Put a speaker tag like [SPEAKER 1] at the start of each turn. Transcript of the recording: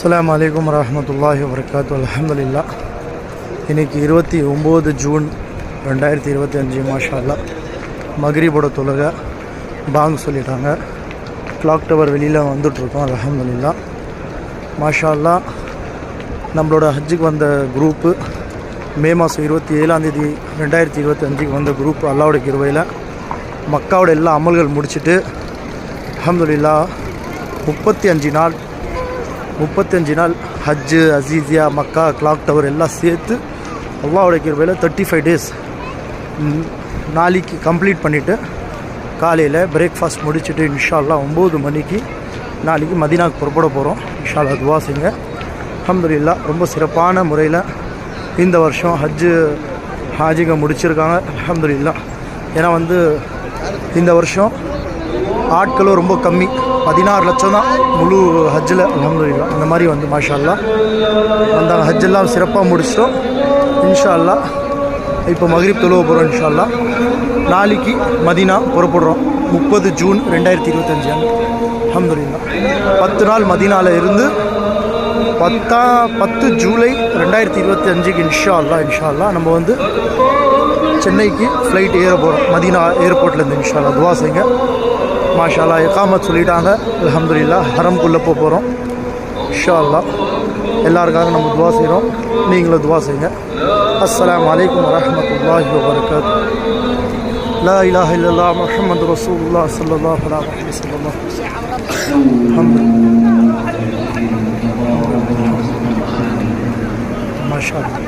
[SPEAKER 1] அஸ்ஸலாமு அலைக்கும் வரஹ்மத்துல்லாஹி வபரகாத்துஹு. அல்ஹம்துலில்லாஹ். இன்றைக்கி 29 ஜூன் 2025 மாஷா அல்லாஹ். மக்ரிபோட தொழுகை பாங்கு சொல்லிட்டாங்க. கிளாக் டவர் வெளியில் வந்துட்ருக்கோம். அல்ஹம்துலில்லாஹ் மாஷா அல்லாஹ். நம்மளோட ஹஜ்ஜுக்கு வந்த குரூப்பு மே மாதம் 27 2025 வந்த குரூப் அல்லாஹ்வுடைய கிருபையில் மக்காவோட எல்லா அமல்கள் முடிச்சுட்டு அல்ஹம்துலில்லாஹ் 35 நாள் ஹஜ்ஜு, அசீசியா, மக்கா, கிளாக் டவர் எல்லாம் சேர்த்து அல்லாஹ்வுடைய கிருபையில் 35 டேஸ் நாளைக்கு கம்ப்ளீட் பண்ணிவிட்டு காலையில் பிரேக்ஃபாஸ்ட் முடிச்சுட்டு இன்ஷா அல்லாஹ் 9 மணிக்கு நாளைக்கு மதீனாவுக்கு புறப்பட போகிறோம். இன்ஷா அல்லாஹ் துவா செய்யுங்க. அல்ஹம்துலில்லாஹ் ரொம்ப சிறப்பான முறையில் இந்த வருஷம் ஹாஜிங்க முடிச்சிருக்காங்க. அல்ஹம்துலில்லாஹ். ஏன்னா இந்த வருஷம் ஆட்களும் ரொம்ப கம்மி, 16 லட்சம் தான் முழு ஹஜ்ஜில். அல்ஹம்துலில்லாஹ். இந்த மாதிரி மாஷா அல்லாஹ் வந்தாங்க. ஹஜ்ஜெல்லாம் சிறப்பாக முடிச்சிட்டோம். இன்ஷா அல்லாஹ் இப்போ மக்ரிப் தொழுவ போகிறோம். இன்ஷா அல்லாஹ் நாளைக்கு மதீனா புறப்படுறோம். 30 ஜூன் 2025 அல்ஹம்துலில்லாஹ். 10 நாள் மதீனாவில் இருந்து 10 ஜூலை 2025 இன்ஷா அல்லாஹ் நம்ம சென்னைக்கு ஃப்ளைட் ஏற போகிறோம். மதீனா ஏர்போர்ட்லேருந்து இன்ஷா அல்லாஹ் துவா செய்யுங்க. மாஷா அல்லாஹ் இகாமத் சொல்லிட்டாங்க. அல்ஹம்துலில்லாஹ் ஹரம்குள்ளே போகிறோம். இன்ஷா அல்லாஹ் எல்லாருக்காக நம்ம துவா செய்கிறோம். நீங்களும் துவா செய்யுங்க. அஸ்ஸலாமு அலைக்கும் வரஹ்மத்துல்லாஹி வபரகாத்துஹு. லா இலாஹ இல்லல்லாஹ் முஹம்மது ரசூலுல்லாஹ் ஸல்லல்லாஹு அலைஹி வஸல்லம். மாஷா அல்லாஹ்.